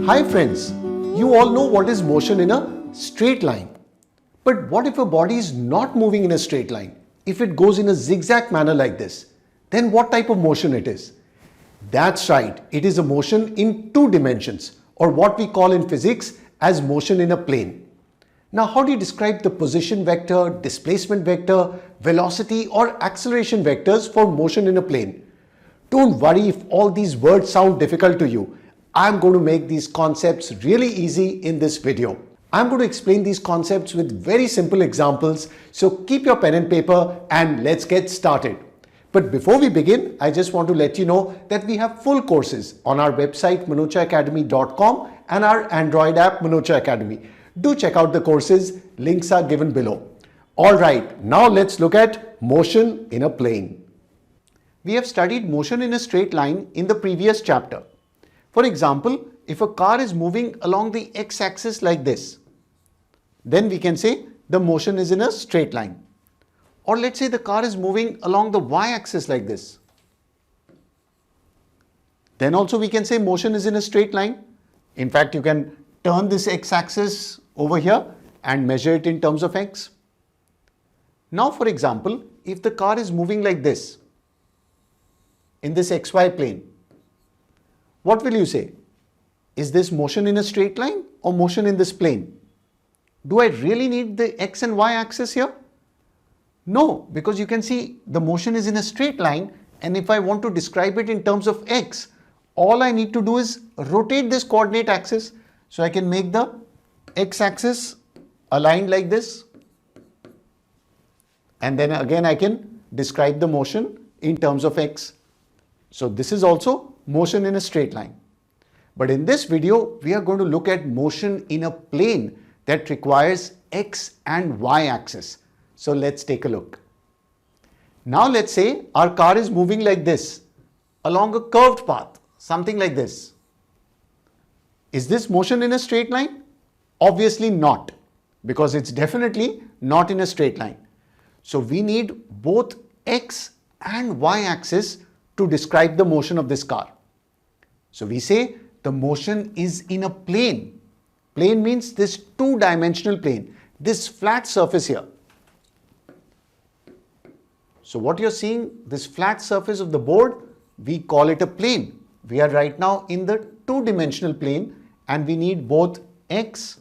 Hi friends, you all know what is motion in a straight line. But what if a body is not moving in a straight line? If it goes in a zigzag manner like this, then what type of motion it is? That's right, it is a motion in two dimensions, or what we call in physics as motion in a plane. Now, how do you describe the position vector, displacement vector, velocity or acceleration vectors for motion in a plane? Don't worry if all these words sound difficult to you. I'm going to make these concepts really easy in this video. I'm going to explain these concepts with very simple examples, so keep your pen and paper and let's get started. But before we begin, I just want to let you know that we have full courses on our website manochaacademy.com and our Android app Manocha Academy. Do check out the courses, links are given below. Alright, now let's look at motion in a plane. We have studied motion in a straight line in the previous chapter. For example, if a car is moving along the x-axis like this, then we can say the motion is in a straight line. Or let's say the car is moving along the y-axis like this. Then also we can say motion is in a straight line. In fact, you can turn this x-axis over here and measure it in terms of x. Now, for example, if the car is moving like this, in this xy plane, what will you say? Is this motion in a straight line or motion in this plane? Do I really need the x and y axis here? No, because you can see the motion is in a straight line, and if I want to describe it in terms of x, all I need to do is rotate this coordinate axis. So I can make the x-axis aligned like this, and then again I can describe the motion in terms of x. So this is also motion in a straight line. But in this video, we are going to look at motion in a plane that requires x and y axis. So let's take a look. Now let's say our car is moving like this along a curved path, something like this. Is this motion in a straight line? Obviously not, because it's definitely not in a straight line. So we need both x and y axis to describe the motion of this car. So we say the motion is in a plane. Plane means this two-dimensional plane, this flat surface here. So what you're seeing, this flat surface of the board, we call it a plane. We are right now in the two-dimensional plane and we need both x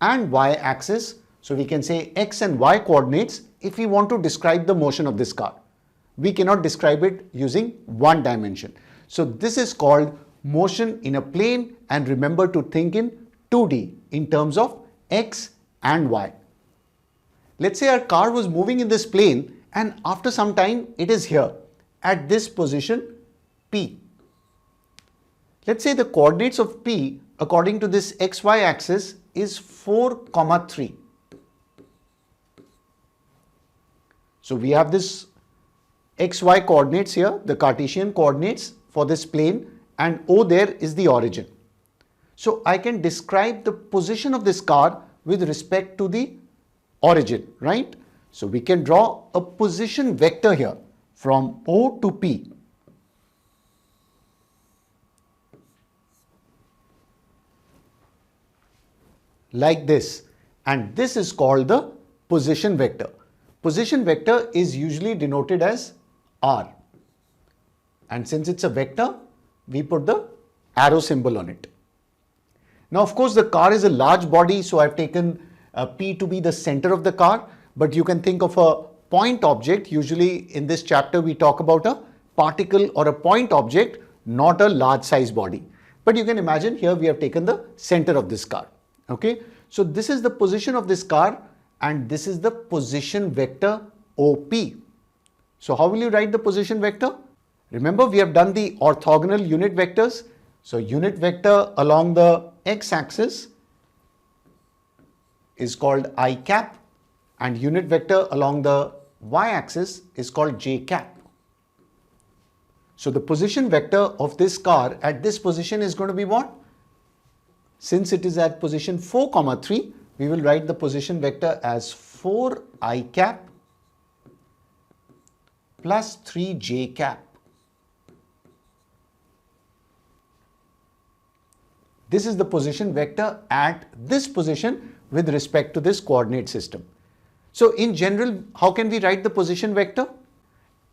and y axis. So we can say x and y coordinates if we want to describe the motion of this car. We cannot describe it using one dimension. So this is called motion in a plane, and remember to think in 2D in terms of x and y. Let's say our car was moving in this plane and after some time it is here at this position P. Let's say the coordinates of P according to this xy axis is 4, 3. So we have this xy coordinates here, the Cartesian coordinates for this plane, and O there is the origin. So I can describe the position of this car with respect to the origin, right? So we can draw a position vector here from O to P. Like this, and this is called the position vector. Position vector is usually denoted as R, and since it's a vector, we put the arrow symbol on it. Now, of course, the car is a large body, so I've taken P to be the center of the car, but you can think of a point object. Usually in this chapter, we talk about a particle or a point object, not a large size body. But you can imagine here we have taken the center of this car. Okay, so this is the position of this car and this is the position vector OP. So how will you write the position vector? Remember, we have done the orthogonal unit vectors. So unit vector along the x-axis is called I cap and unit vector along the y-axis is called j cap. So the position vector of this car at this position is going to be what? Since it is at position 4, 3, we will write the position vector as 4 I cap plus 3 j cap. This is the position vector at this position with respect to this coordinate system. So in general, how can we write the position vector?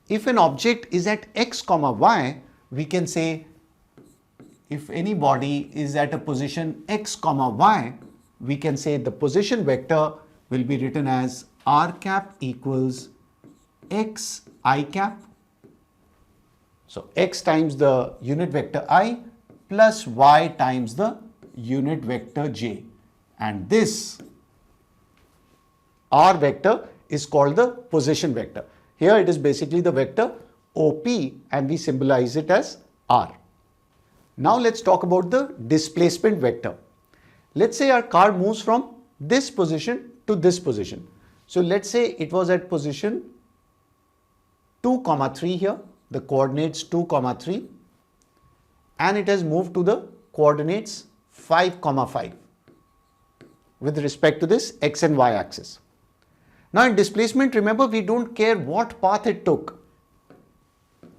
If an object is at x comma y, we can say if any body is at a position x comma y, we can say the position vector will be written as r cap equals x I cap. So x times the unit vector I plus y times the unit vector j. And this r vector is called the position vector. Here it is basically the vector OP and we symbolize it as r. Now let's talk about the displacement vector. Let's say our car moves from this position to this position. So let's say it was at position 2, 3 here, the coordinates 2, 3, and it has moved to the coordinates 5, 5 with respect to this x and y axis. Now in displacement, remember, we don't care what path it took.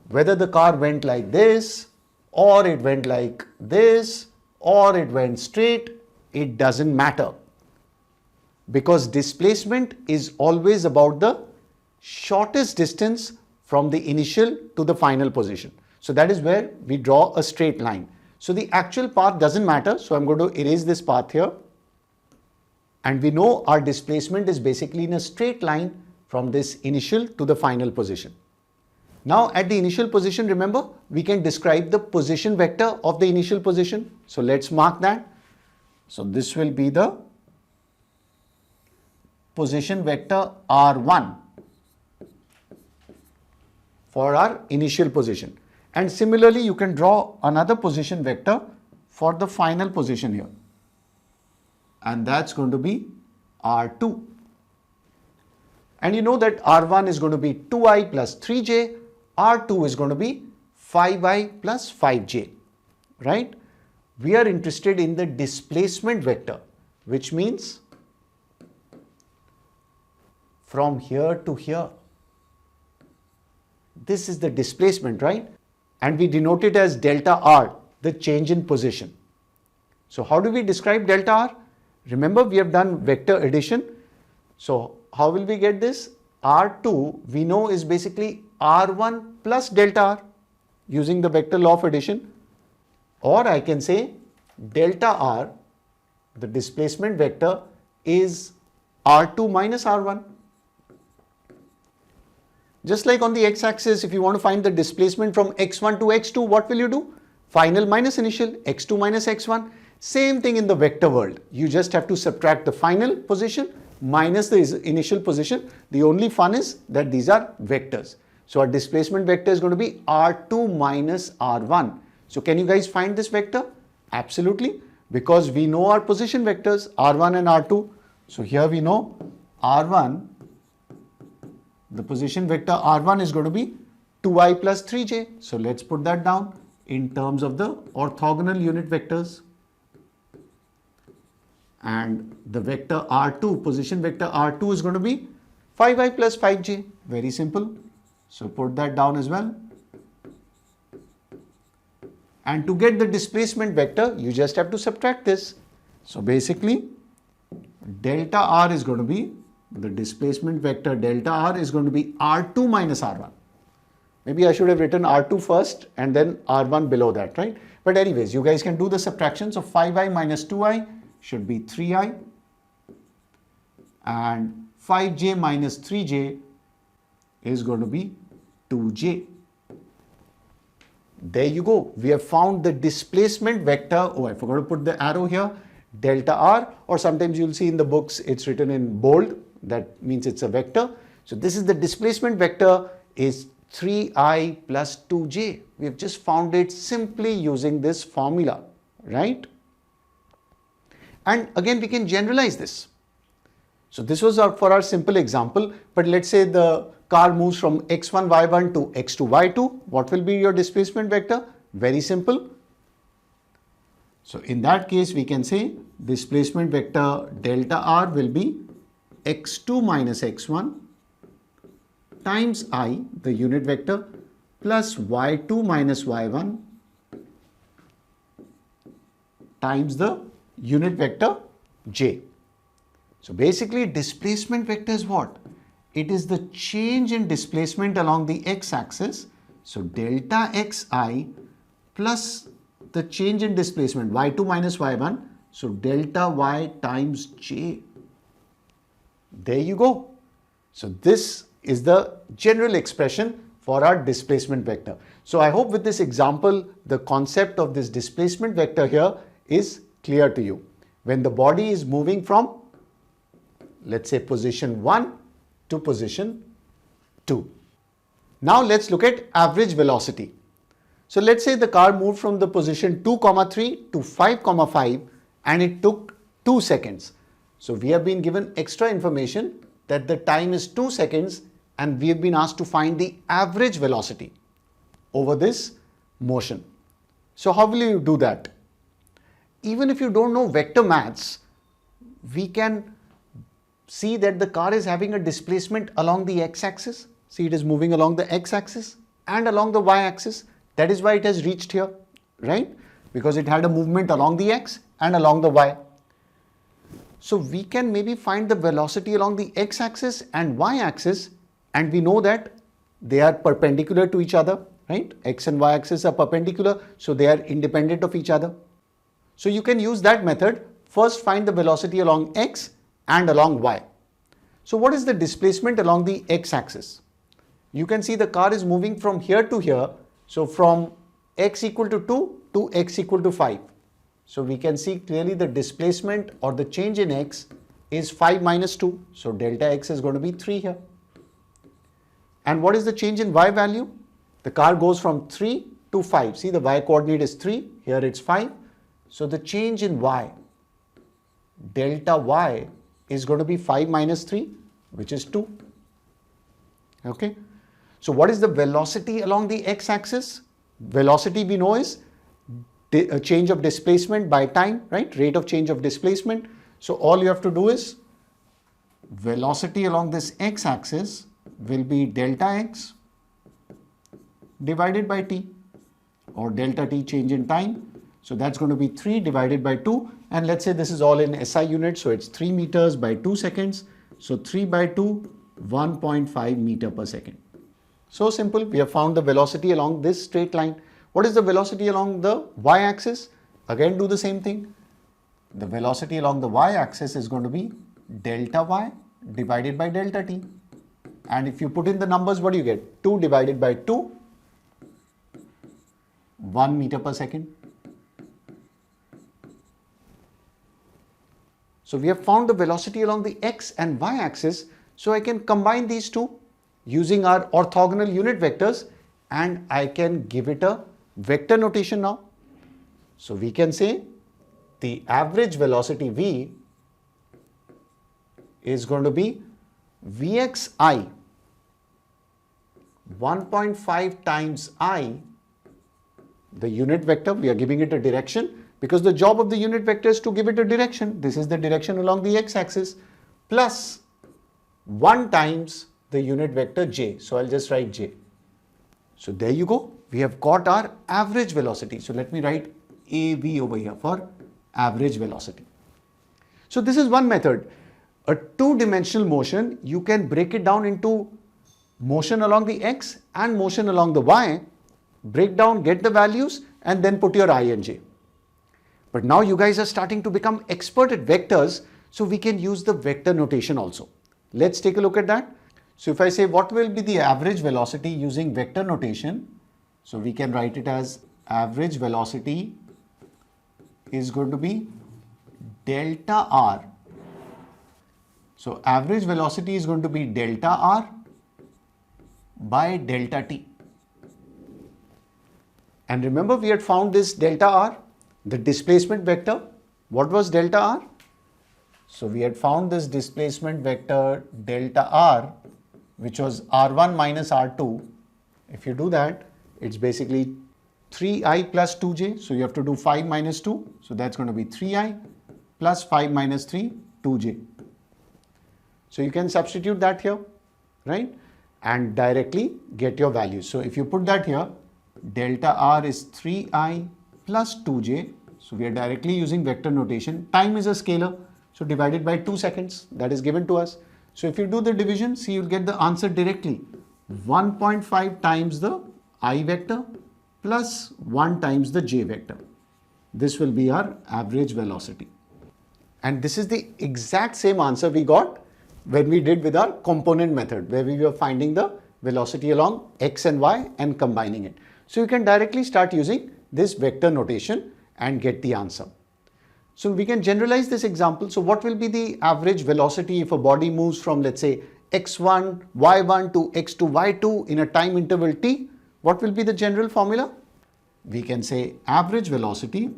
Whether the car went like this, or it went like this, or it went straight, it doesn't matter. Because displacement is always about the shortest distance from the initial to the final position. So that is where we draw a straight line. So the actual path doesn't matter. So I'm going to erase this path here. And we know our displacement is basically in a straight line from this initial to the final position. Now at the initial position, remember, we can describe the position vector of the initial position. So let's mark that. So this will be the position vector R1 for our initial position. And similarly, you can draw another position vector for the final position here. And that's going to be R2. And you know that R1 is going to be 2i plus 3j, R2 is going to be 5i plus 5j, right? We are interested in the displacement vector, which means from here to here. This is the displacement, right? And we denote it as delta R, the change in position. So how do we describe delta R? Remember, we have done vector addition. So how will we get this? R2 we know is basically R1 plus delta R using the vector law of addition. Or I can say delta R, the displacement vector, is R2 minus R1. Just like on the x-axis, if you want to find the displacement from x1 to x2, what will you do? Final minus initial, x2 minus x1. Same thing in the vector world. You just have to subtract the final position minus the initial position. The only fun is that these are vectors. So our displacement vector is going to be R2 minus R1. So can you guys find this vector? Absolutely. Because we know our position vectors R1 and R2. So here we know R1, the position vector R1 is going to be 2i plus 3j. So let's put that down in terms of the orthogonal unit vectors. And the vector R2, position vector R2 is going to be 5i plus 5j. Very simple. So put that down as well. And to get the displacement vector, you just have to subtract this. So basically, delta R is going to be, the displacement vector delta R is going to be R2 minus R1. Maybe I should have written R2 first and then R1 below that, right? But anyways, you guys can do the subtraction. So 5i minus 2i should be 3i. And 5j minus 3j is going to be 2j. There you go. We have found the displacement vector. Oh, I forgot to put the arrow here. Delta R, or sometimes you'll see in the books it's written in bold. That means it's a vector. So this is the displacement vector is 3i plus 2j. We have just found it simply using this formula, right? And again, we can generalize this. So this was for our simple example, but let's say the car moves from x1, y1 to x2, y2. What will be your displacement vector? Very simple. So in that case, we can say displacement vector delta R will be x2 minus x1 times I, the unit vector, plus y2 minus y1 times the unit vector j. So basically displacement vector is what? It is the change in displacement along the x-axis. So delta xi plus the change in displacement y2 minus y1. So delta y times j. There you go. So this is the general expression for our displacement vector. So I hope with this example, the concept of this displacement vector here is clear to you. When the body is moving from, let's say, position 1 to position 2. Now let's look at average velocity. So let's say the car moved from the position 2, 3 to 5, 5 and it took 2 seconds. So we have been given extra information that the time is 2 seconds and we have been asked to find the average velocity over this motion. So how will you do that? Even if you don't know vector maths, we can see that the car is having a displacement along the x-axis. See, it is moving along the x-axis and along the y-axis. That is why it has reached here, right? Because it had a movement along the x and along the y. So we can maybe find the velocity along the x-axis and y-axis, and we know that they are perpendicular to each other, right? X and y-axis are perpendicular, so they are independent of each other. So you can use that method. First find the velocity along x and along y. So what is the displacement along the x-axis? You can see the car is moving from here to here. So from x equal to 2 to x equal to 5. So we can see clearly the displacement or the change in x is 5 minus 2. So delta x is going to be 3 here. And what is the change in y value? The car goes from 3 to 5. See, the y coordinate is 3. Here it's 5. So the change in y, delta y, is going to be 5 minus 3, which is 2. Okay. So what is the velocity along the x-axis? Velocity we know is a change of displacement by time, right? Rate of change of displacement. So all you have to do is velocity along this x-axis will be delta x divided by t, or delta t, change in time. So that's going to be 3 divided by 2. And let's say this is all in SI units. So it's 3 meters by 2 seconds. So 3 by 2, 1.5 meter per second. So simple. We have found the velocity along this straight line. What is the velocity along the y-axis? Again, do the same thing. The velocity along the y-axis is going to be delta y divided by delta t. And if you put in the numbers, what do you get? 2 divided by 2, 1 meter per second. So we have found the velocity along the x and y axis. So I can combine these two using our orthogonal unit vectors, and I can give it a vector notation now. So we can say the average velocity v is going to be Vxi 1.5 times I, the unit vector. We are giving it a direction because the job of the unit vector is to give it a direction. This is the direction along the x-axis, plus 1 times the unit vector j. So I'll just write j. So there you go. We have got our average velocity. So let me write AV over here for average velocity. So this is one method. A two-dimensional motion, you can break it down into motion along the x and motion along the y. Break down, get the values, and then put your I and j. But now you guys are starting to become expert at vectors, so we can use the vector notation also. Let's take a look at that. So if I say what will be the average velocity using vector notation, so we can write it as average velocity is going to be delta r. So average velocity is going to be delta r by delta t. And remember, we had found this delta r, the displacement vector. What was delta r? So we had found this displacement vector delta r, which was r1 minus r2. If you do that, it's basically 3i plus 2j. So you have to do 5 minus 2. So that's going to be 3i plus 5 minus 3, 2j. So you can substitute that here, right? And directly get your values. So if you put that here, delta r is 3i plus 2j. So we are directly using vector notation. Time is a scalar, so divided by 2 seconds, that is given to us. So if you do the division, see, you'll get the answer directly. 1.5 times the I vector plus 1 times the j vector. This will be our average velocity. And this is the exact same answer we got when we did with our component method, where we were finding the velocity along x and y and combining it. So you can directly start using this vector notation and get the answer. So we can generalize this example. So what will be the average velocity if a body moves from, let's say, x1, y1 to x2, y2 in a time interval t? What will be the general formula? We can say average velocity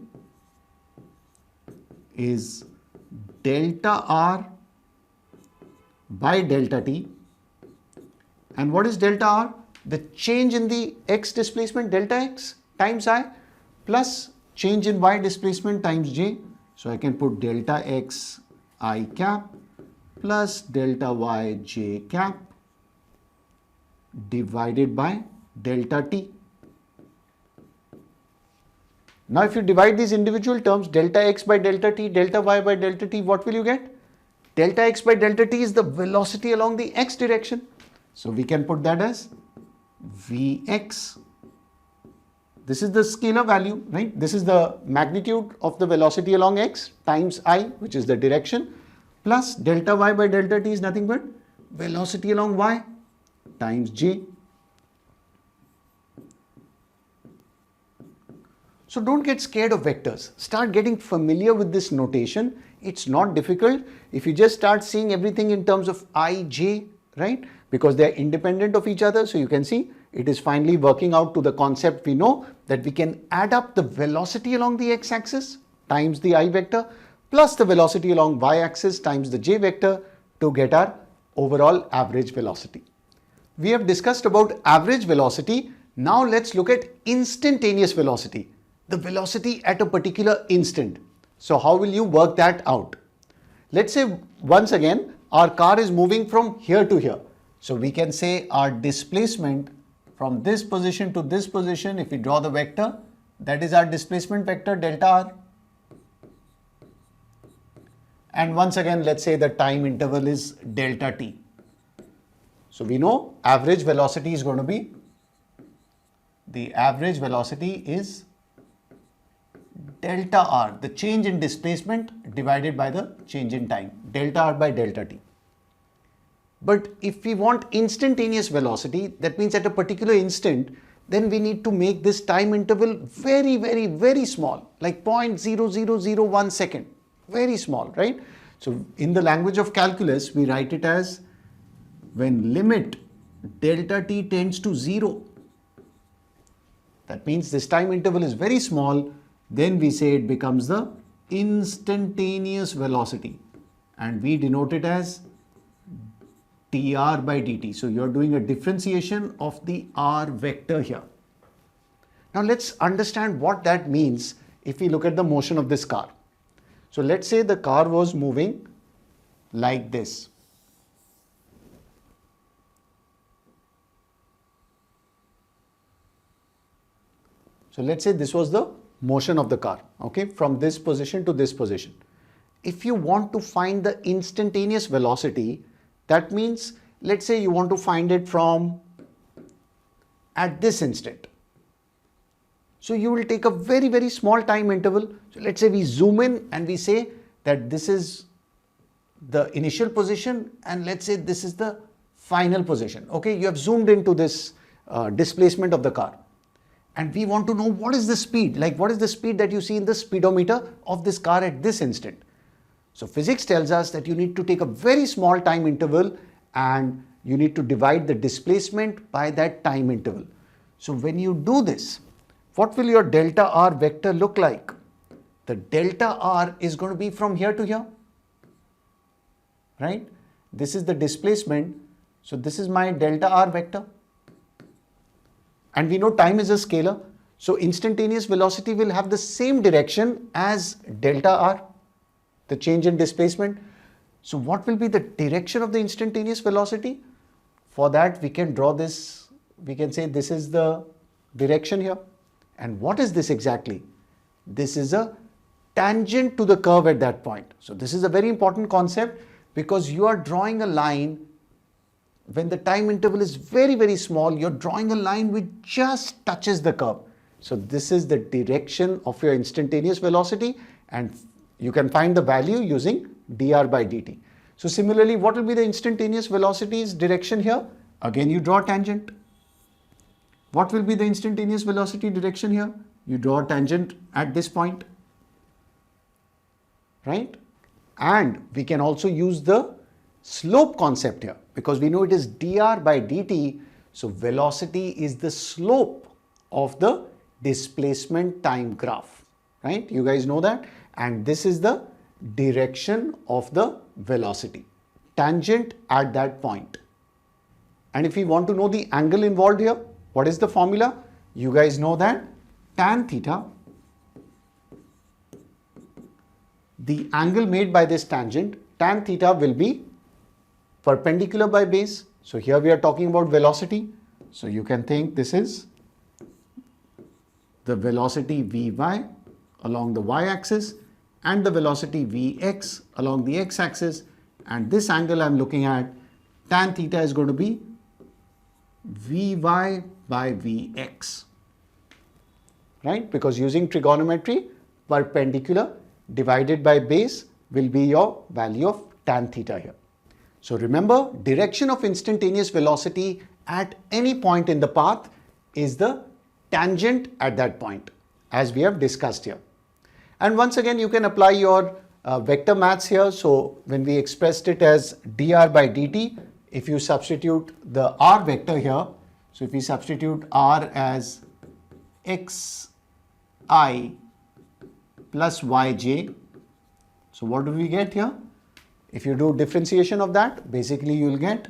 is delta r by delta t. And what is delta r? The change in the x displacement delta x times I plus change in y displacement times j. So I can put delta x I cap plus delta y j cap divided by delta t. Now if you divide these individual terms, delta x by delta t, delta y by delta t, what will you get? Delta x by delta t is the velocity along the x direction. So we can put that as Vx. This is the scalar value, right? This is the magnitude of the velocity along x times I, which is the direction, plus delta y by delta t is nothing but velocity along y times j. So don't get scared of vectors. Start getting familiar with this notation. It's not difficult if you just start seeing everything in terms of I, j, right? Because they are independent of each other. So you can see it is finally working out to the concept we know that we can add up the velocity along the x-axis times the I vector plus the velocity along y-axis times the j vector to get our overall average velocity. We have discussed about average velocity. Now let's look at instantaneous velocity, the velocity at a particular instant. So how will you work that out? Let's say once again our car is moving from here to here. So we can say our displacement from this position to this position, if we draw the vector, that is our displacement vector delta r. And once again, let's say the time interval is delta t. So we know average velocity is going to be, the average velocity is delta r, the change in displacement divided by the change in time, delta r by delta t. But if we want instantaneous velocity, that means at a particular instant, then we need to make this time interval very, very, very small, like 0.0001 second, very small, right? So in the language of calculus, we write it as when limit delta t tends to 0. That means this time interval is very small. Then we say it becomes the instantaneous velocity, and we denote it as dr by dt. So you're doing a differentiation of the r vector here. Now let's understand what that means if we look at the motion of this car. So let's say the car was moving like this. So let's say this was the motion of the car, okay, from this position to this position. If you want to find the instantaneous velocity, that means let's say you want to find it from at this instant. So you will take a very, very small time interval. So let's say we zoom in and we say that this is the initial position and let's say this is the final position. Okay, you have zoomed into this displacement of the car. And we want to know what is the speed, like what is the speed that you see in the speedometer of this car at this instant. So physics tells us that you need to take a very small time interval and you need to divide the displacement by that time interval. So when you do this, what will your delta r vector look like? The delta r is going to be from here to here, right? This is the displacement. So this is my delta r vector. And we know time is a scalar. So instantaneous velocity will have the same direction as delta r, the change in displacement. So what will be the direction of the instantaneous velocity? For that we can draw this, we can say this is the direction here. And what is this exactly? This is a tangent to the curve at that point. So this is a very important concept because you are drawing a line when the time interval is very, very small. You're drawing a line which just touches the curve. So this is the direction of your instantaneous velocity, and you can find the value using dr by dt. So similarly, what will be the instantaneous velocity's direction here? Again, you draw a tangent. What will be the instantaneous velocity direction here? You draw a tangent at this point, right? And we can also use the slope concept here because we know it is dr by dt. So velocity is the slope of the displacement time graph, right? You guys know that. And this is the direction of the velocity, tangent at that point. And if we want to know the angle involved here, what is the formula? You guys know that tan theta, the angle made by this tangent, tan theta will be perpendicular by base. So here we are talking about velocity. So you can think this is the velocity Vy along the y-axis and the velocity Vx along the x-axis, and this angle I'm looking at, tan theta, is going to be Vy by Vx, right? Because using trigonometry, perpendicular divided by base will be your value of tan theta here. So remember, direction of instantaneous velocity at any point in the path is the tangent at that point, as we have discussed here. And once again, you can apply your vector maths here. So when we expressed it as dr by dt, if you substitute the r vector here, so if we substitute r as xi plus yj, so what do we get here? If you do differentiation of that, basically you will get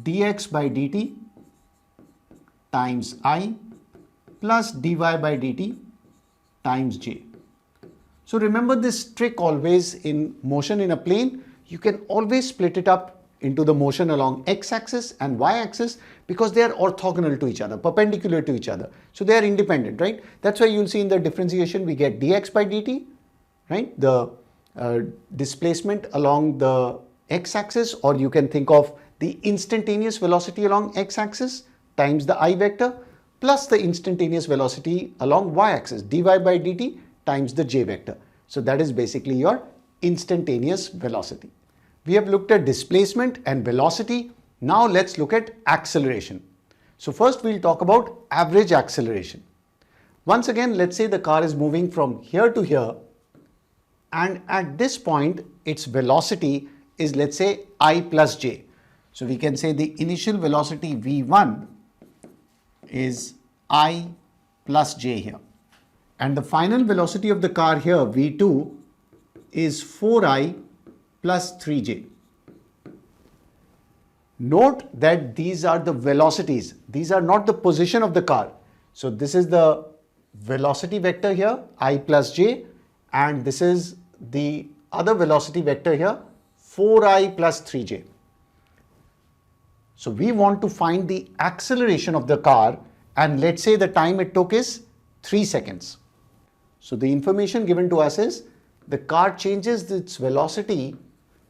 dx by dt times I plus dy by dt times j. So remember this trick always in motion in a plane. You can always split it up into the motion along x-axis and y-axis because they are orthogonal to each other, perpendicular to each other. So they are independent, right? That's why you'll see in the differentiation we get dx by dt, right? The displacement along the x-axis, or you can think of the instantaneous velocity along x-axis times the I vector plus the instantaneous velocity along y-axis, dy by dt times the j vector. So that is basically your instantaneous velocity. We have looked at displacement and velocity. Now let's look at acceleration. So first we'll talk about average acceleration. Once again, let's say the car is moving from here to here, and at this point its velocity is, let's say, I plus j. So we can say the initial velocity v1 is I plus j here. And the final velocity of the car here, v2, is 4i plus 3j. Note that these are the velocities. These are not the position of the car. So this is the velocity vector here, I plus j, and this is the other velocity vector here, 4i plus 3j. So we want to find the acceleration of the car, and let's say the time it took is 3 seconds. So the information given to us is the car changes its velocity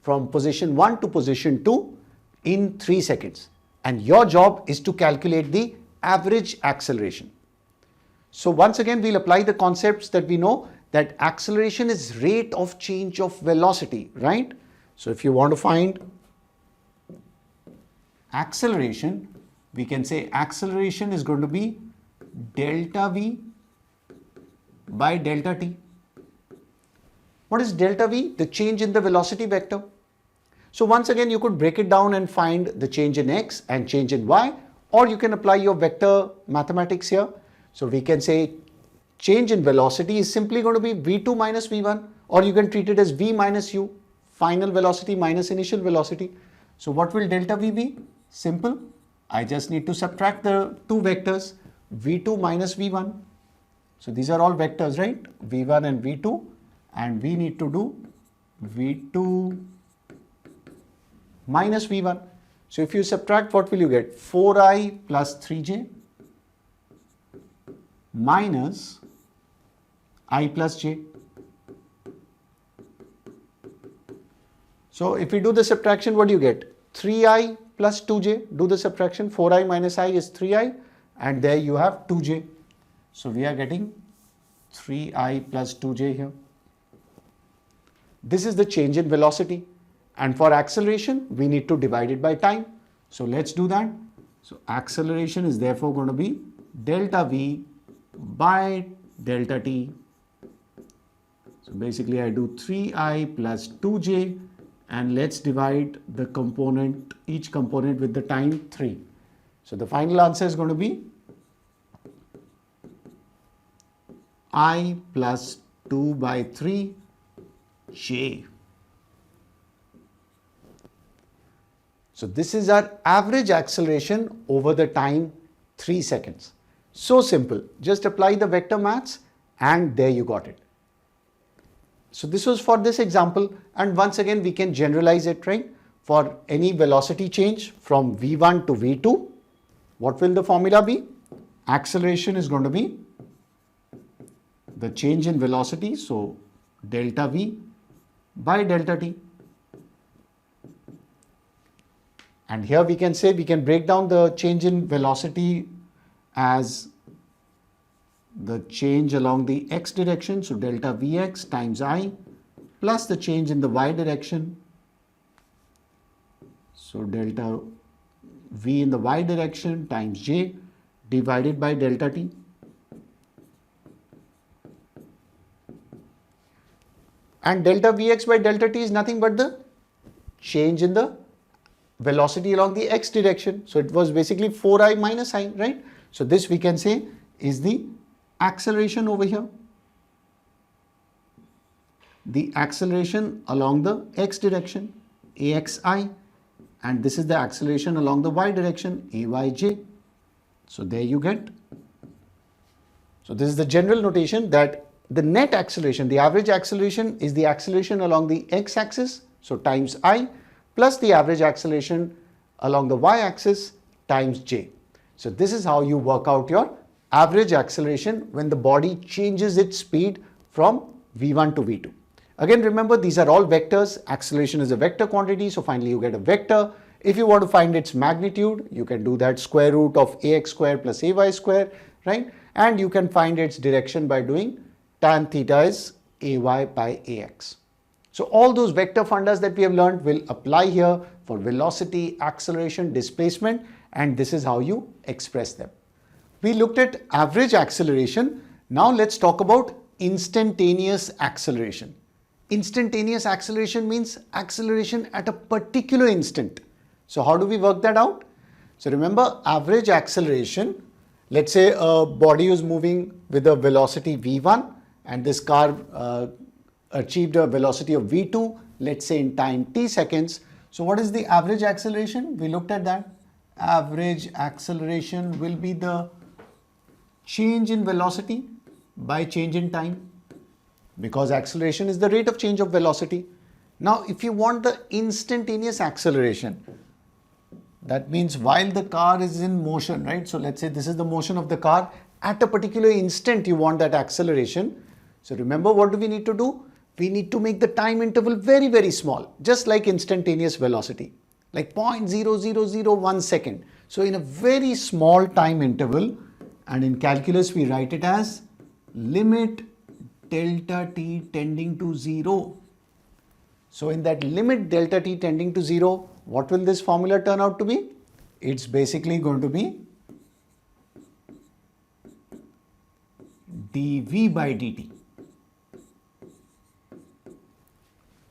from position 1 to position 2 in 3 seconds. And your job is to calculate the average acceleration. So once again, we'll apply the concepts that we know, that acceleration is rate of change of velocity, right? So if you want to find acceleration, we can say acceleration is going to be delta v by delta t. What is delta v? The change in the velocity vector. So once again, you could break it down and find the change in x and change in y, or you can apply your vector mathematics here. So we can say change in velocity is simply going to be v2 minus v1, or you can treat it as v minus u, final velocity minus initial velocity. So what will delta v be? Simple. I just need to subtract the two vectors, v2 minus v1. So these are all vectors, right? v1 and v2, and we need to do v2 minus v1. So if you subtract, what will you get? 4i plus 3j minus I plus j. So if we do the subtraction, what do you get? 3i plus 2j. Do the subtraction. 4i minus I is 3i, and there you have 2j. So we are getting 3i plus 2j here. This is the change in velocity. And for acceleration, we need to divide it by time. So let's do that. So acceleration is therefore going to be delta v by delta t. So basically I do 3i plus 2j, and let's divide the component, each component with the time 3. So the final answer is going to be I plus 2 by 3 j. So this is our average acceleration over the time 3 seconds. So simple. Just apply the vector maths and there you got it. So this was for this example, and once again we can generalize it, right? For any velocity change from v1 to v2, what will the formula be? Acceleration is going to be the change in velocity, so delta v by delta t. And here we can say, we can break down the change in velocity as the change along the x direction, so delta vx times I, plus the change in the y direction, so delta v in the y direction times j, divided by delta t. And delta vx by delta t is nothing but the change in the velocity along the x direction. So it was basically 4i minus I, right? So this we can say is the acceleration over here. The acceleration along the x direction, axi, and this is the acceleration along the y direction, ayj. So there you get. So this is the general notation that the net acceleration, the average acceleration, is the acceleration along the x-axis, so times I, plus the average acceleration along the y-axis times j. So this is how you work out your average acceleration when the body changes its speed from v1 to v2. Again, remember, these are all vectors. Acceleration is a vector quantity, so finally you get a vector. If you want to find its magnitude, you can do that square root of ax square plus ay square, right? And you can find its direction by doing tan theta is ay by ax. So all those vector fundas that we have learned will apply here for velocity, acceleration, displacement, and this is how you express them. We looked at average acceleration. Now let's talk about instantaneous acceleration. Instantaneous acceleration means acceleration at a particular instant. So how do we work that out? So remember, average acceleration, let's say a body is moving with a velocity v1 and this car achieved a velocity of v2, let's say in time t seconds. So what is the average acceleration? We looked at that. Average acceleration will be the change in velocity by change in time, because acceleration is the rate of change of velocity. Now if you want the instantaneous acceleration, that means while the car is in motion, right? So let's say this is the motion of the car. At a particular instant you want that acceleration. So remember, what do we need to do? We need to make the time interval very, very small, just like instantaneous velocity, like 0.0001 second. So in a very small time interval, and in calculus we write it as limit delta t tending to 0. So in that limit delta t tending to 0, what will this formula turn out to be? It's basically going to be dv by dt.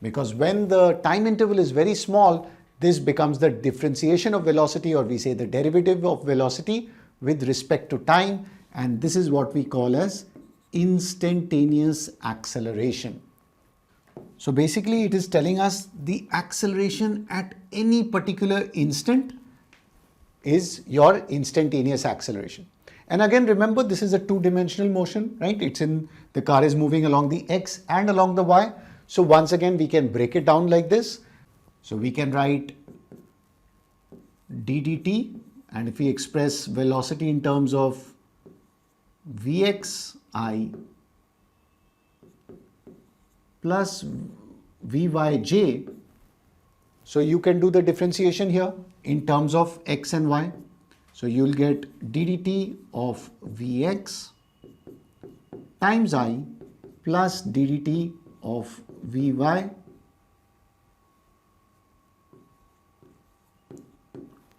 Because when the time interval is very small, this becomes the differentiation of velocity, or we say the derivative of velocity with respect to time, and this is what we call as instantaneous acceleration. So basically it is telling us the acceleration at any particular instant is your instantaneous acceleration. And again, remember, this is a two-dimensional motion, right? The car is moving along the x and along the y. So once again we can break it down like this. So we can write d dt, and if we express velocity in terms of vxi plus vyj, So you can do the differentiation here in terms of x and y. So you'll get ddt of Vx times I plus ddt of Vy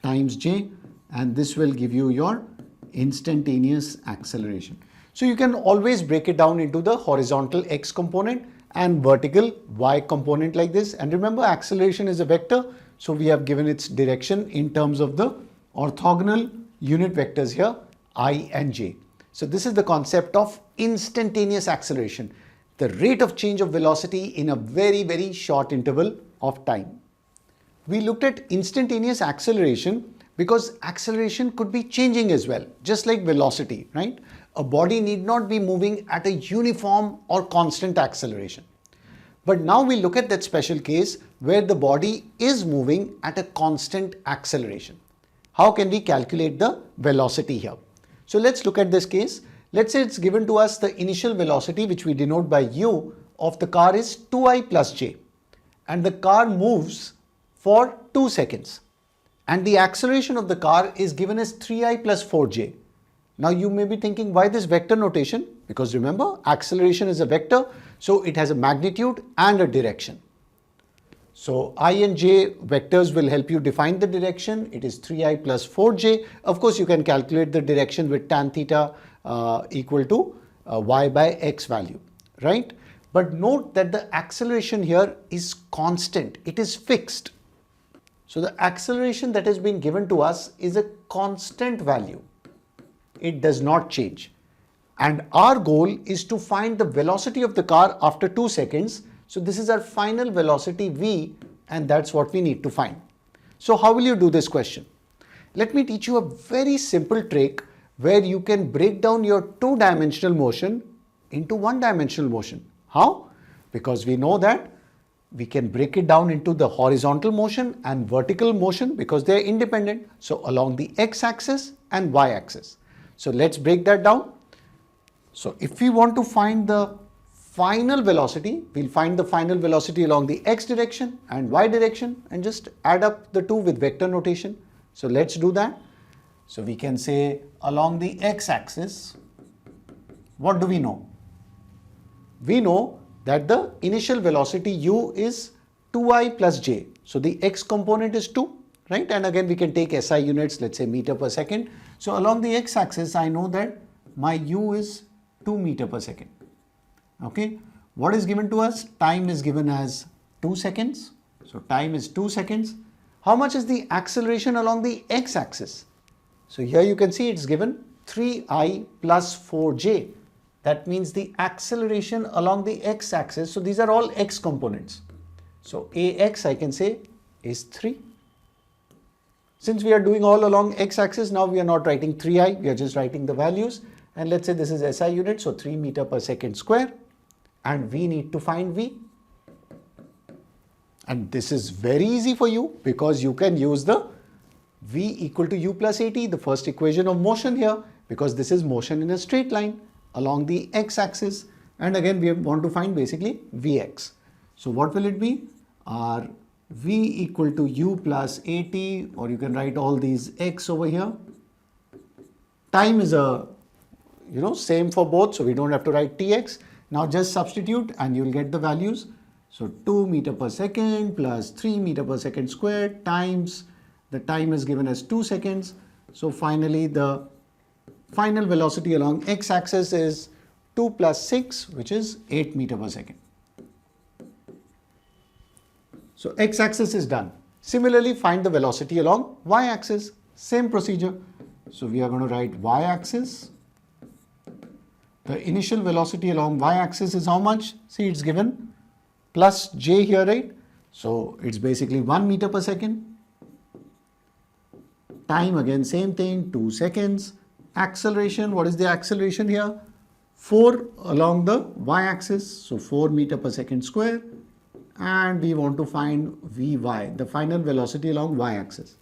times j, and this will give you your instantaneous acceleration. So you can always break it down into the horizontal x component and vertical y component like this. And remember, acceleration is a vector, so we have given its direction in terms of the orthogonal unit vectors here, I and j. So this is the concept of instantaneous acceleration, the rate of change of velocity in a very short interval of time. We looked at instantaneous acceleration because acceleration could be changing as well, just like velocity, right? A body need not be moving at a uniform or constant acceleration. But now we look at that special case where the body is moving at a constant acceleration. How can we calculate the velocity here? So let's look at this case. Let's say it's given to us the initial velocity, which we denote by u, of the car is 2i plus j, and the car moves for 2 seconds, and the acceleration of the car is given as 3i plus 4j. Now you may be thinking, why this vector notation? Because remember, acceleration is a vector, so it has a magnitude and a direction. So I and j vectors will help you define the direction. It is 3i plus 4j. Of course, you can calculate the direction with tan theta equal to y by x value, right? But note that the acceleration here is constant. It is fixed. So the acceleration that has been given to us is a constant value. It does not change. And our goal is to find the velocity of the car after 2 seconds. So this is our final velocity v, and that's what we need to find. So how will you do this question? Let me teach you a very simple trick where you can break down your 2-dimensional motion into 1-dimensional motion. How? Because we know that we can break it down into the horizontal motion and vertical motion because they are independent. So along the x-axis and y-axis. So let's break that down. So if we want to find the final velocity, we'll find the final velocity along the x direction and y direction and just add up the two with vector notation. So let's do that. So we can say along the x-axis, what do we know? We know that the initial velocity u is 2i plus j. So the x component is 2, right? And again, we can take SI units, let's say meter per second. So along the x-axis, I know that my u is 2 meter per second. Okay. What is given to us? Time is given as 2 seconds. So time is 2 seconds. How much is the acceleration along the x-axis? So here you can see it's given 3i plus 4j. That means the acceleration along the x-axis. So these are all x components. So ax I can say is 3. Since we are doing all along x-axis, now we are not writing 3i, we are just writing the values. And let's say this is SI unit, so 3 meter per second square. And we need to find v. And this is very easy for you because you can use the v equal to u plus at, the first equation of motion here, because this is motion in a straight line along the x-axis, and again we want to find basically Vx. So what will it be? Our v equal to u plus at, or you can write all these x over here. Time is same for both, so we don't have to write tx. Now just substitute and you'll get the values. So 2 meter per second plus 3 meter per second squared times the time is given as 2 seconds. So finally the final velocity along x-axis is 2 plus 6, which is 8 meter per second. So x-axis is done. Similarly, find the velocity along y-axis. Same procedure. So we are going to write y-axis. The initial velocity along y-axis is how much? See, it's given plus j here, right? So it's basically 1 meter per second. Time again, same thing, 2 seconds. Acceleration, what is the acceleration here? 4 along the y-axis, so 4 meter per second square. And we want to find Vy, the final velocity along y-axis.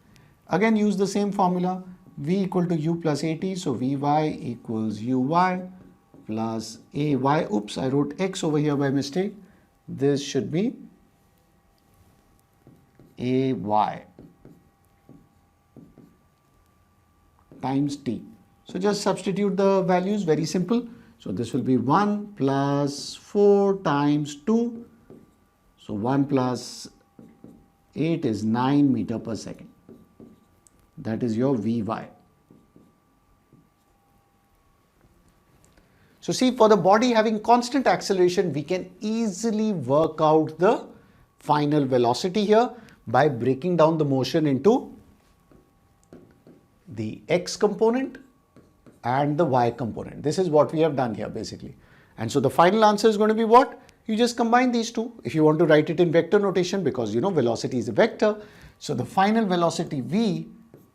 Again, use the same formula, v equal to u plus at, so Vy equals uy plus ay. Oops, I wrote x over here by mistake. This should be AY times t. So just substitute the values, very simple. So this will be 1 plus 4 times 2. So 1 plus 8 is 9 meter per second. That is your Vy. So see, for the body having constant acceleration, we can easily work out the final velocity here by breaking down the motion into the x component and the y component. This is what we have done here basically. And so the final answer is going to be what? You just combine these two. If you want to write it in vector notation, because you know velocity is a vector. So the final velocity v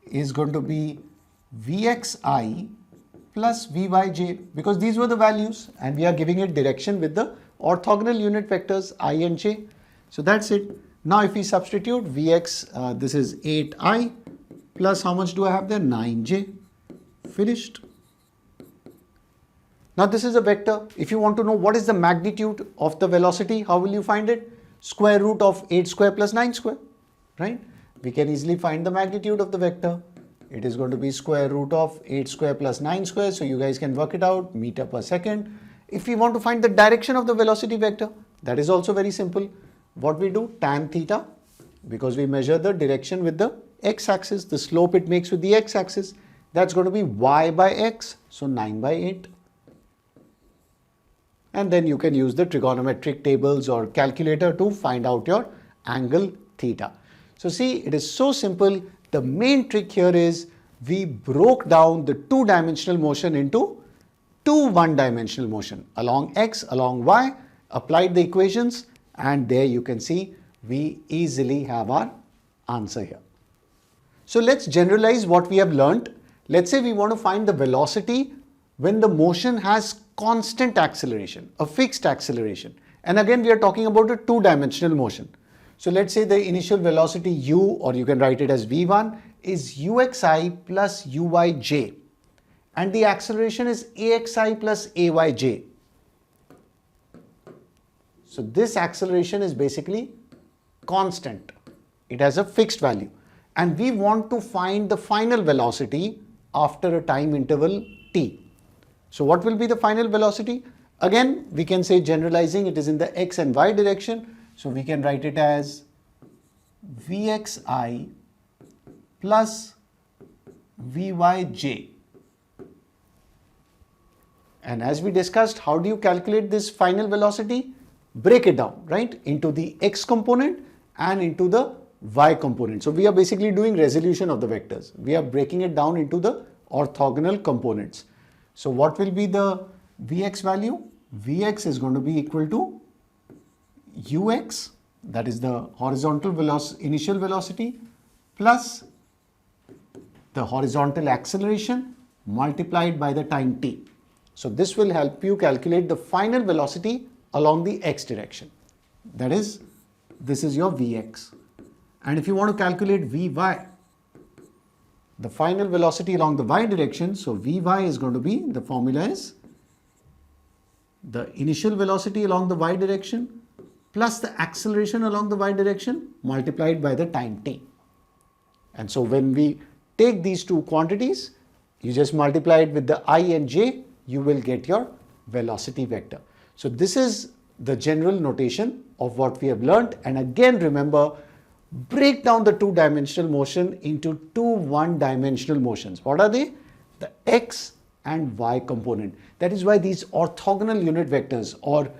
is going to be Vxi plus Vyj, because these were the values and we are giving it direction with the orthogonal unit vectors I and j. So that's it. Now if we substitute Vx, this is 8i plus how much do I have there? 9j. Finished. Now this is a vector. If you want to know what is the magnitude of the velocity, how will you find it? Square root of 8 square plus 9 square, right? We can easily find the magnitude of the vector. It is going to be square root of 8 square plus 9 square. So you guys can work it out, meter per second. If we want to find the direction of the velocity vector, that is also very simple. What we do? Tan theta, because we measure the direction with the x-axis, the slope it makes with the x-axis. That's going to be y by x, so 9 by 8. And then you can use the trigonometric tables or calculator to find out your angle theta. So see, it is so simple. The main trick here is we broke down the two-dimensional motion into two one-dimensional motion along x, along y, applied the equations, and there you can see we easily have our answer here. So let's generalize what we have learnt. Let's say we want to find the velocity when the motion has constant acceleration, a fixed acceleration. And again, we are talking about a two-dimensional motion. So let's say the initial velocity u, or you can write it as v1, is uxi plus uyj. And the acceleration is axi plus ayj. So this acceleration is basically constant. It has a fixed value. And we want to find the final velocity after a time interval t. So what will be the final velocity? Again, we can say generalizing it is in the x and y direction. So we can write it as Vxi plus Vyj. And as we discussed, how do you calculate this final velocity? Break it down, right, into the x component and into the y component. So we are basically doing resolution of the vectors. We are breaking it down into the orthogonal components. So what will be the Vx value? Vx is going to be equal to ux, that is the horizontal initial velocity, plus the horizontal acceleration multiplied by the time t. So this will help you calculate the final velocity along the x direction. That is, this is your Vx. And if you want to calculate Vy, the final velocity along the y direction, so Vy is going to be, the formula is the initial velocity along the y direction plus the acceleration along the y direction multiplied by the time t. And so when we take these two quantities, you just multiply it with the I and j, you will get your velocity vector. So this is the general notation of what we have learnt. And again, remember, break down the two-dimensional motion into two one-dimensional motions. What are they? The x and y component. That is why these orthogonal unit vectors, or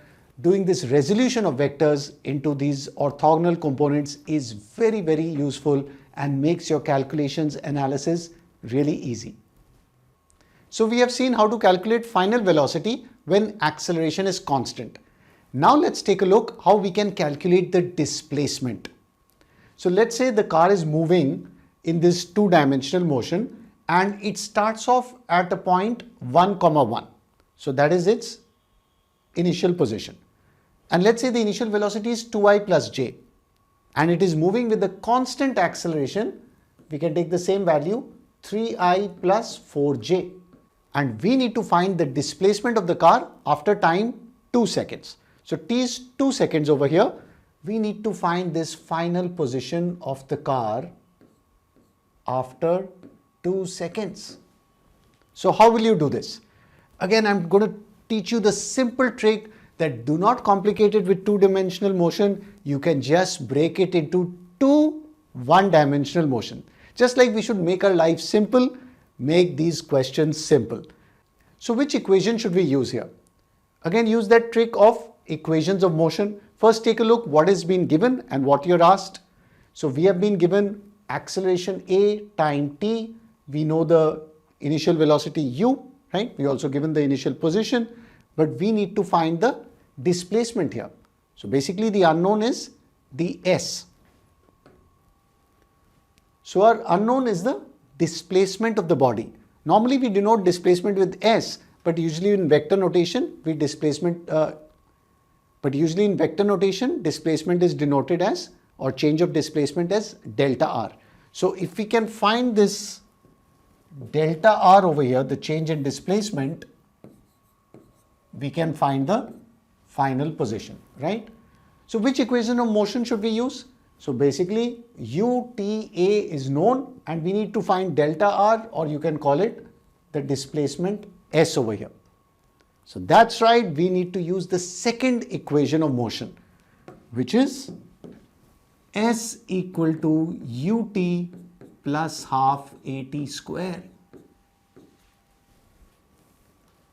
doing this resolution of vectors into these orthogonal components, is very, very useful and makes your calculations analysis really easy. So we have seen how to calculate final velocity when acceleration is constant. Now let's take a look how we can calculate the displacement. So let's say the car is moving in this two-dimensional motion and it starts off at a point 1, 1. So that is its initial position. And let's say the initial velocity is 2i plus j. And it is moving with the constant acceleration. We can take the same value, 3i plus 4j. And we need to find the displacement of the car after time 2 seconds. So t is 2 seconds over here. we need to find this final position of the car after 2 seconds. So how will you do this? Again, I'm going to teach you the simple trick that do not complicate it with two-dimensional motion. You can just break it into two one-dimensional motion. Just like we should make our life simple, make these questions simple. So which equation should we use here? Again, use that trick of equations of motion. First, take a look what has been given and what you're asked. So we have been given acceleration a time t. We know the initial velocity u, right? We also given the initial position, but we need to find the displacement here. So basically the unknown is the s. So our unknown is the displacement of the body. Normally we denote displacement with s, but usually in vector notation displacement is denoted as, or change of displacement as, delta r. So if we can find this delta r over here, the change in displacement, we can find the final position, right? So which equation of motion should we use? So basically UTA is known and we need to find delta r, or you can call it the displacement s over here. So that's right, we need to use the second equation of motion, which is s equal to ut plus half at square.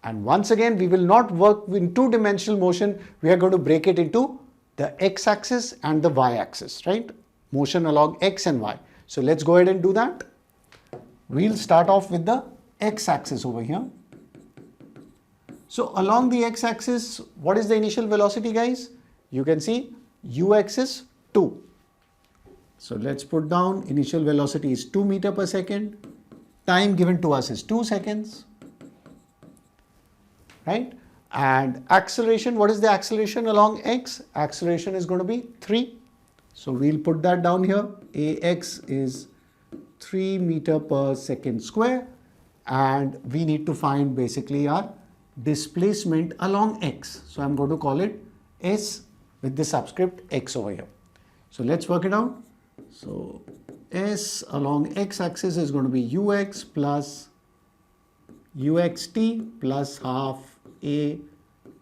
And once again, we will not work in two-dimensional motion. We are going to break it into the x-axis and the y-axis, right? Motion along x and y. So let's go ahead and do that. We'll start off with the x-axis over here. So along the x-axis, what is the initial velocity, guys? You can see ux is 2. So let's put down initial velocity is 2 meters per second. Time given to us is 2 seconds. Right? And acceleration, what is the acceleration along x? Acceleration is going to be 3. So we'll put that down here. Ax is 3 meters per second square. And we need to find basically our displacement along x. So I'm going to call it s with the subscript x over here. So let's work it out. So s along x-axis is going to be ux plus uxt plus half a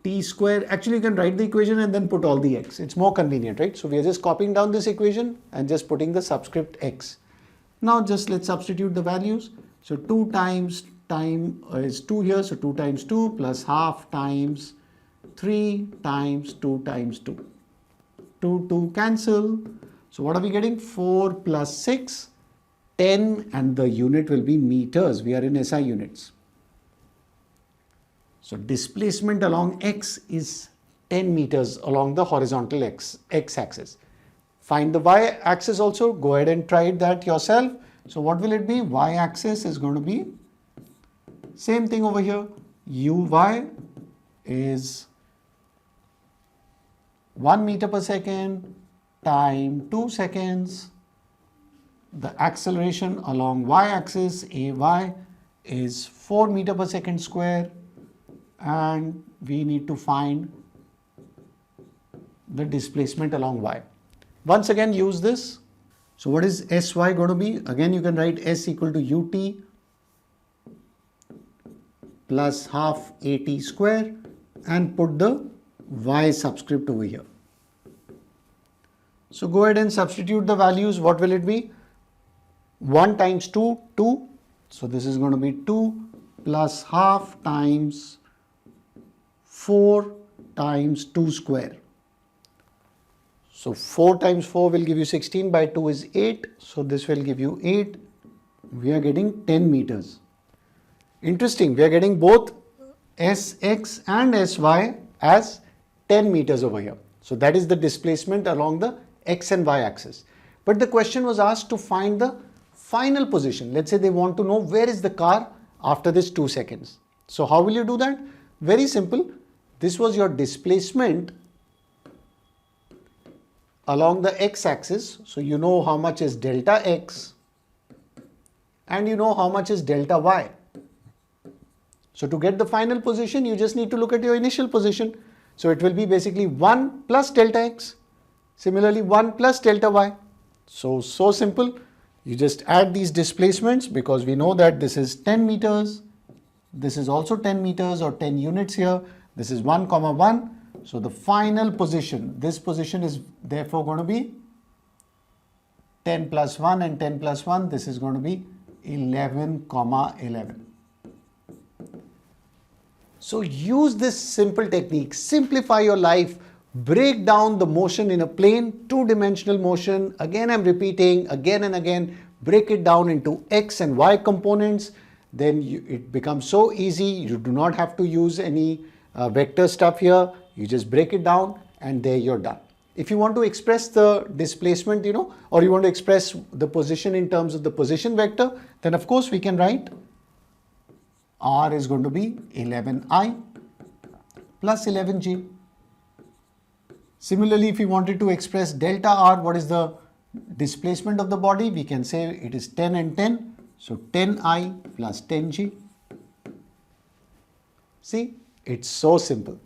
t square. Actually, you can write the equation and then put all the x. It's more convenient, right? So we are just copying down this equation and just putting the subscript x. Now just let's substitute the values. So 2 times time is 2 here. So 2 times 2 plus half times 3 times 2 times 2. 2 cancel. So what are we getting? 4 plus 6, 10, and the unit will be meters. We are in SI units. So displacement along x is 10 meters along the horizontal x-axis. Find the y-axis also. Go ahead and try that yourself. So what will it be? Y-axis is going to be same thing over here. Uy is 1 meter per second, time 2 seconds. The acceleration along y-axis, ay, is 4 meter per second square. And we need to find the displacement along y. Once again, use this. So what is sy going to be? Again, you can write s equal to ut plus half at square and put the y subscript over here. So go ahead and substitute the values. What will it be? 1 times 2, 2. So this is going to be 2 plus half times 4 times 2 square. So 4 times 4 will give you 16, by 2 is 8. So this will give you 8. We are getting 10 meters. Interesting. We are getting both Sx and Sy as 10 meters over here. So that is the displacement along the x and y axis. But the question was asked to find the final position. Let's say they want to know where is the car after this 2 seconds. So how will you do that? Very simple. This was your displacement along the x-axis. So you know how much is delta x and you know how much is delta y. So to get the final position, you just need to look at your initial position. So it will be basically 1 plus delta x. Similarly, 1 plus delta y. So simple. You just add these displacements because we know that this is 10 meters. This is also 10 meters or 10 units here. This is 1 comma 1. So the final position, this position is therefore going to be 10 plus 1 and 10 plus 1. This is going to be 11 comma 11. So use this simple technique. Simplify your life. Break down the motion in a plane, two-dimensional motion. Again, I'm repeating again and again. Break it down into x and y components. Then it becomes so easy. You do not have to use any vector stuff here. You just break it down and there you're done. If you want to express the displacement, or you want to express the position in terms of the position vector, then of course we can write r is going to be 11i plus 11j. Similarly, if we wanted to express delta r, what is the displacement of the body? We can say it is 10 and 10. So 10i plus 10j. See, it's so simple.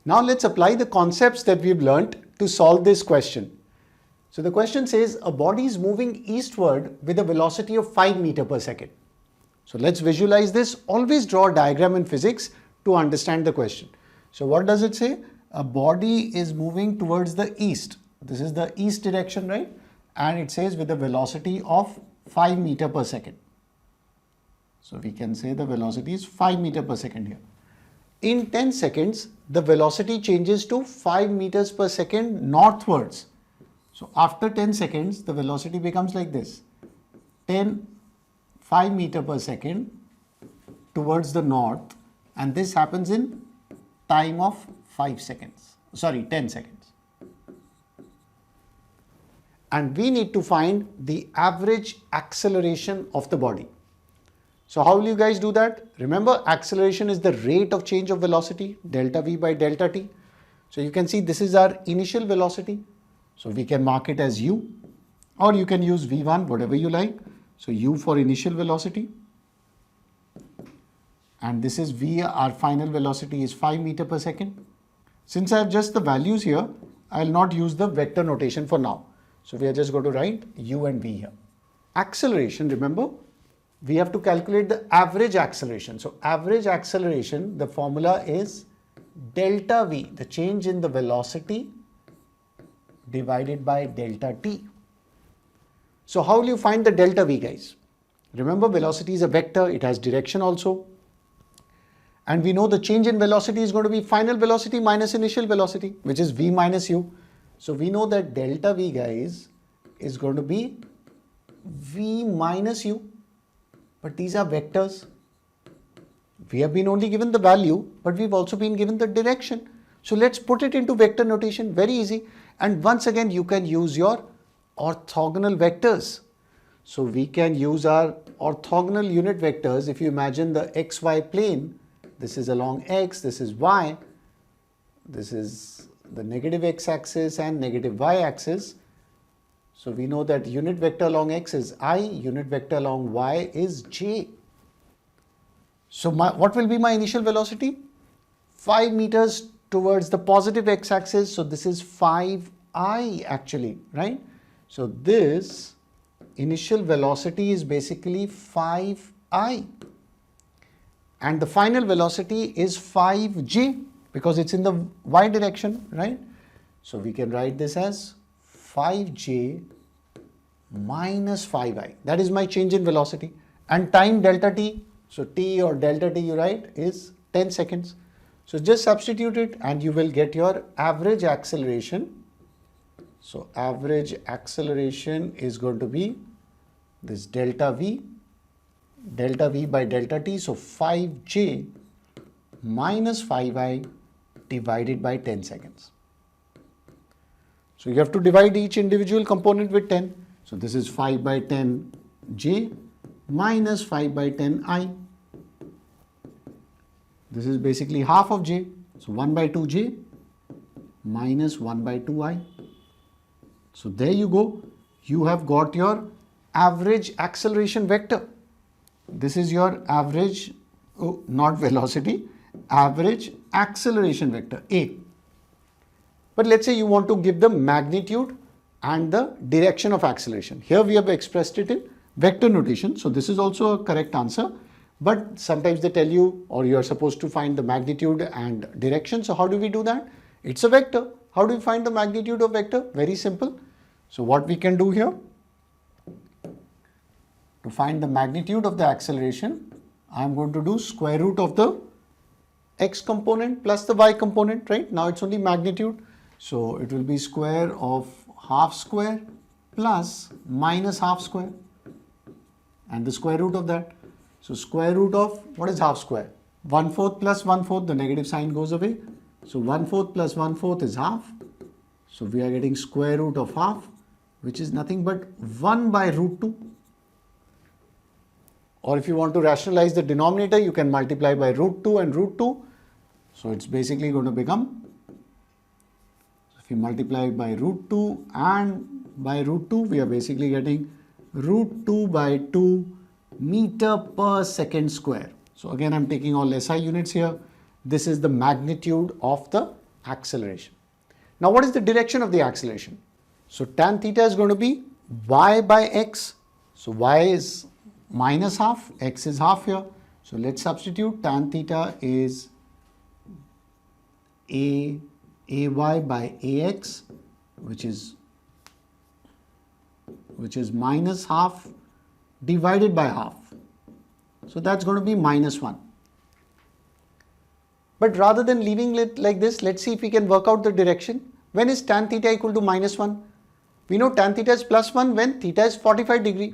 Now let's apply the concepts that we've learnt to solve this question. So the question says a body is moving eastward with a velocity of 5 meters per second. So let's visualize this. Always draw a diagram in physics to understand the question. So what does it say? A body is moving towards the east. This is the east direction, right? And it says with a velocity of 5 meters per second. So we can say the velocity is 5 meters per second here. In 10 seconds, the velocity changes to 5 meters per second northwards. So after 10 seconds, the velocity becomes like this. 5 meters per second towards the north, and this happens in time of 10 seconds. And we need to find the average acceleration of the body. So how will you guys do that? Remember, acceleration is the rate of change of velocity, delta v by delta t. So you can see this is our initial velocity. So we can mark it as u, or you can use v1, whatever you like. So u for initial velocity. And this is v, our final velocity is 5 meters per second. Since I have just the values here, I will not use the vector notation for now. So we are just going to write u and v here. Acceleration, remember, we have to calculate the average acceleration. So average acceleration, the formula is delta v, the change in the velocity divided by delta t. So how will you find the delta v, guys? Remember, velocity is a vector, it has direction also. And we know the change in velocity is going to be final velocity minus initial velocity, which is v minus u. So we know that delta v, guys, is going to be v minus u. But these are vectors. We have been only given the value, but we've also been given the direction. So let's put it into vector notation, very easy. And once again, you can use your orthogonal vectors. So we can use our orthogonal unit vectors. If you imagine the xy plane, this is along x, this is y, this is the negative x-axis and negative y-axis. So we know that unit vector along x is I, unit vector along y is j. So what will be my initial velocity? 5 meters towards the positive x-axis. So this is 5i actually, right? So this initial velocity is basically 5i. And the final velocity is 5j because it's in the y direction, right? So we can write this as 5j minus 5i. That is my change in velocity. And time delta t, so t or delta t you write is 10 seconds. So just substitute it and you will get your average acceleration. So average acceleration is going to be this delta v by delta t. So 5j minus 5i divided by 10 seconds. So you have to divide each individual component with 10. So this is 5 by 10 j minus 5 by 10 I. This is basically half of j. So 1 by 2 j minus 1 by 2 I. So there you go. You have got your average acceleration vector. This is your average, not velocity, average acceleration vector A. But let's say you want to give the magnitude and the direction of acceleration. Here we have expressed it in vector notation. So this is also a correct answer. But sometimes they tell you, or you are supposed to find the magnitude and direction. So how do we do that? It's a vector. How do we find the magnitude of vector? Very simple. So what we can do here, to find the magnitude of the acceleration, I am going to do square root of the x component plus the y component, right? Now it's only magnitude. So it will be square of half square plus minus half square and the square root of that. So square root of, what is half square? 1/4 plus 1/4, the negative sign goes away. So 1/4 plus 1/4 is half. So we are getting square root of half, which is nothing but 1 by root 2. Or if you want to rationalize the denominator, you can multiply by root 2 and root 2. So it's basically going to become, if you multiply by root 2 and by root 2, we are basically getting root 2 by 2 meter per second square. So again, I'm taking all SI units here. This is the magnitude of the acceleration. Now what is the direction of the acceleration? So tan theta is going to be y by x. So y is minus half, x is half here. So let's substitute. Tan theta is ay by ax, which is minus half divided by half. So that's going to be minus 1. But rather than leaving it like this, let's see if we can work out the direction. When is tan theta equal to minus 1? We know tan theta is plus 1 when theta is 45 degree.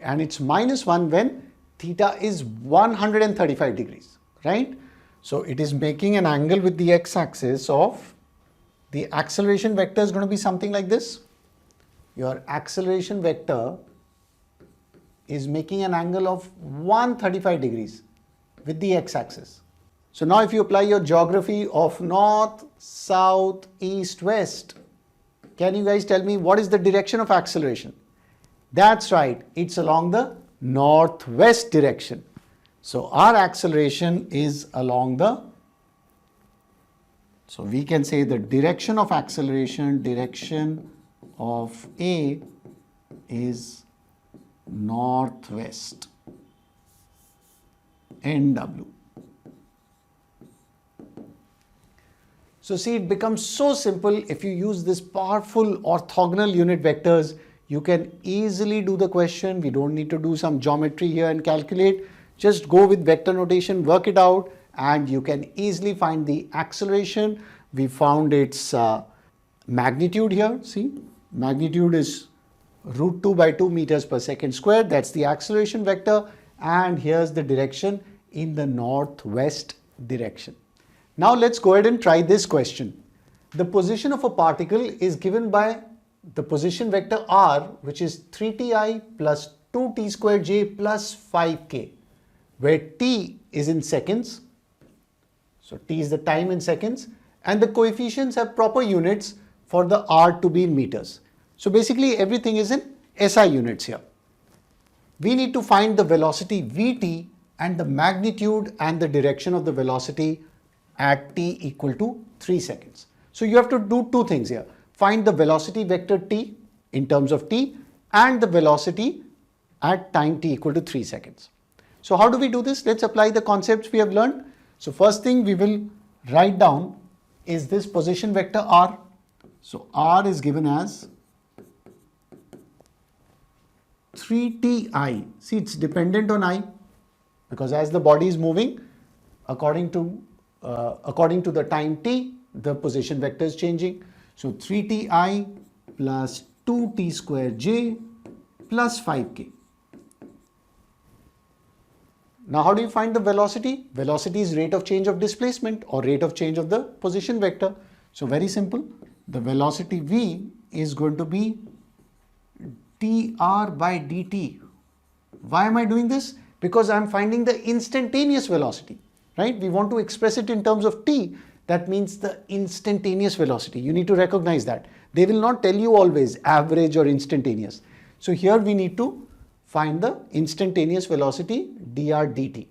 And it's minus 1 when theta is 135 degrees, right? So it is making an angle with the x-axis of the acceleration vector is going to be something like this. Your acceleration vector is making an angle of 135 degrees with the x-axis. So now if you apply your geography of north, south, east, west, can you guys tell me what is the direction of acceleration? That's right, it's along the northwest direction. So our acceleration is along the, so we can say the direction of acceleration, direction of A is northwest, NW. So see, it becomes so simple if you use this powerful orthogonal unit vectors. You can easily do the question. We don't need to do some geometry here and calculate. Just go with vector notation, work it out, and you can easily find the acceleration. We found its magnitude here. See, magnitude is root 2 by 2 meters per second square. That's the acceleration vector. And here's the direction in the northwest direction. Now let's go ahead and try this question. The position of a particle is given by the position vector r, which is 3ti plus 2t square j plus 5k, where t is in seconds. So t is the time in seconds, and the coefficients have proper units for the r to be in meters. So basically everything is in SI units here. We need to find the velocity vt and the magnitude and the direction of the velocity at t equal to 3 seconds. So you have to do two things here. Find the velocity vector t in terms of t and the velocity at time t equal to 3 seconds. So how do we do this? Let's apply the concepts we have learned. So first thing we will write down is this position vector r. So r is given as 3ti. See, it's dependent on I, because as the body is moving according to the time t, the position vector is changing. So 3ti plus 2t square j plus 5k. Now how do you find the velocity? Velocity is rate of change of displacement or rate of change of the position vector. So very simple. The velocity v is going to be dr by dt. Why am I doing this? Because I am finding the instantaneous velocity, right? We want to express it in terms of t. That means the instantaneous velocity. You need to recognize that. They will not tell you always average or instantaneous. So here we need to find the instantaneous velocity dr dt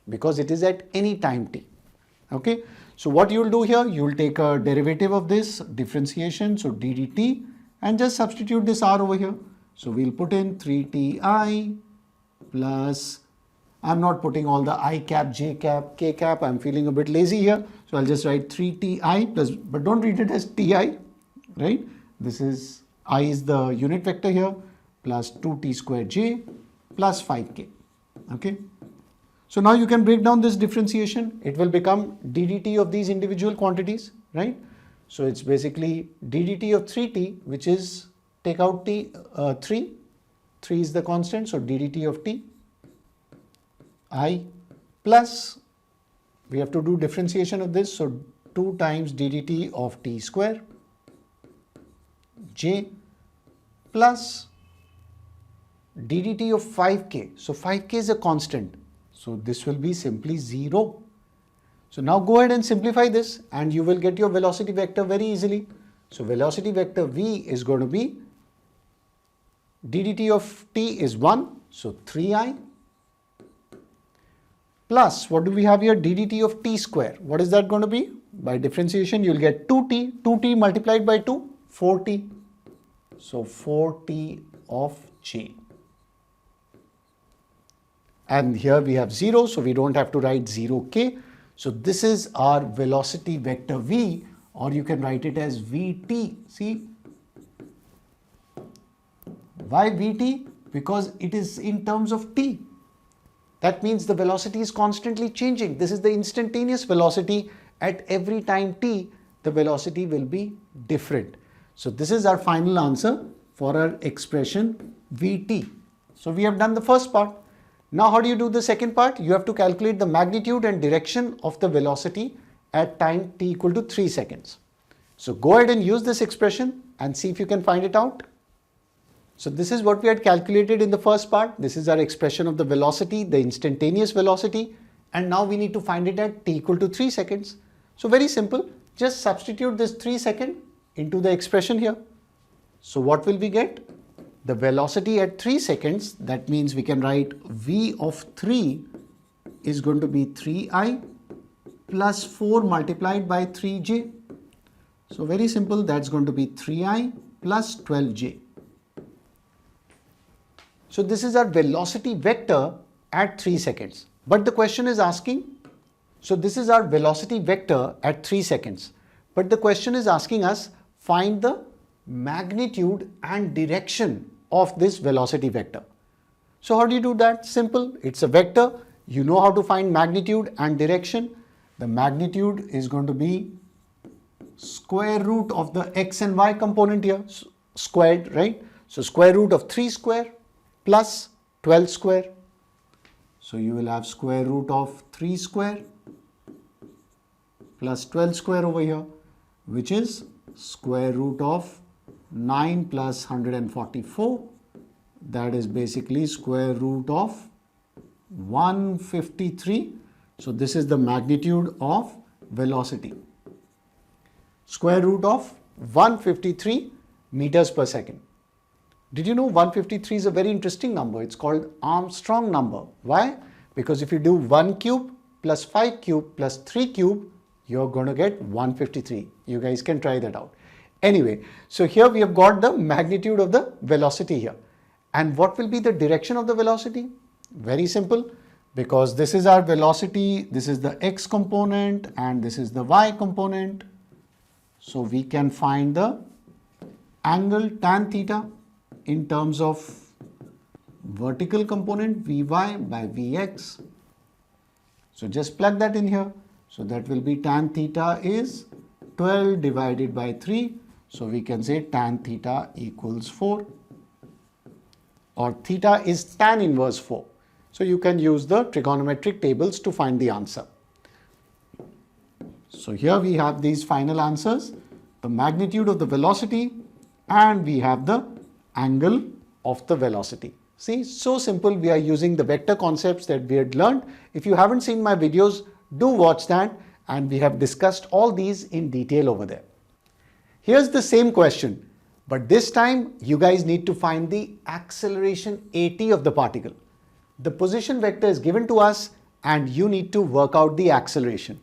because it is at any time t. Okay. So what you'll do here, you'll take a derivative of this differentiation, so d dt, and just substitute this r over here. So we'll put in 3ti plus, I'm not putting all the I cap, j cap, k cap, I'm feeling a bit lazy here. So I'll just write 3ti plus, but don't read it as ti, right? This is, I is the unit vector here, plus 2t square j plus 5k, okay? So now you can break down this differentiation. It will become d dt of these individual quantities, right? So it's basically d dt of 3t, which is, take out t, 3 is the constant, so d dt of t, I, plus, we have to do differentiation of this, so 2 times d dt of t square, j, plus d dt of 5k, so 5k is a constant. So this will be simply 0. So now go ahead and simplify this and you will get your velocity vector very easily. So velocity vector v is going to be d dt of t is 1, so 3i, plus what do we have here, d dt of t square. What is that going to be? By differentiation you will get 2t multiplied by 2, 4t. So 4t of j. And here we have 0, so we don't have to write 0k. So this is our velocity vector v, or you can write it as vt. See, why vt? Because it is in terms of t. That means the velocity is constantly changing. This is the instantaneous velocity. At every time t, the velocity will be different. So this is our final answer for our expression vt. So we have done the first part. Now how do you do the second part? You have to calculate the magnitude and direction of the velocity at time t equal to 3 seconds. So go ahead and use this expression and see if you can find it out. So this is what we had calculated in the first part. This is our expression of the velocity, the instantaneous velocity, and now we need to find it at t equal to 3 seconds. So very simple, just substitute this 3 second into the expression here. So what will we get? The velocity at 3 seconds, that means we can write v of 3 is going to be 3i plus 4 multiplied by 3j. So very simple, that's going to be 3i plus 12j. So this is our velocity vector at 3 seconds. But the question is asking, so this is our velocity vector at 3 seconds. But the question is asking us, find the magnitude and direction of this velocity vector. So how do you do that? Simple, it's a vector. You know how to find magnitude and direction. The magnitude is going to be square root of the x and y component here, squared, right? So square root of 3 square plus 12 square. So you will have square root of 3 square plus 12 square over here, which is square root of 9 plus 144. That is basically square root of 153. So this is the magnitude of velocity. Square root of 153 meters per second. Did you know 153 is a very interesting number? It's called Armstrong number. Why? Because if you do 1 cube plus 5 cube plus 3 cube, you're going to get 153. You guys can try that out. Anyway, so here we have got the magnitude of the velocity here. And what will be the direction of the velocity? Very simple, because this is our velocity, this is the x component and this is the y component. So we can find the angle tan theta in terms of vertical component Vy by Vx. So just plug that in here. So that will be tan theta is 12 divided by 3. So we can say tan theta equals 4, or theta is tan inverse 4. So you can use the trigonometric tables to find the answer. So here we have these final answers, the magnitude of the velocity, and we have the angle of the velocity. See, so simple. We are using the vector concepts that we had learned. If you haven't seen my videos, do watch that, and we have discussed all these in detail over there. Here's the same question, but this time you guys need to find the acceleration at of the particle. The position vector is given to us and you need to work out the acceleration.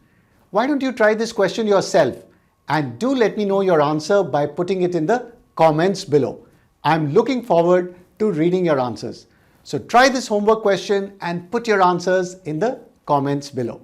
Why don't you try this question yourself? And do let me know your answer by putting it in the comments below. I'm looking forward to reading your answers. So try this homework question and put your answers in the comments below.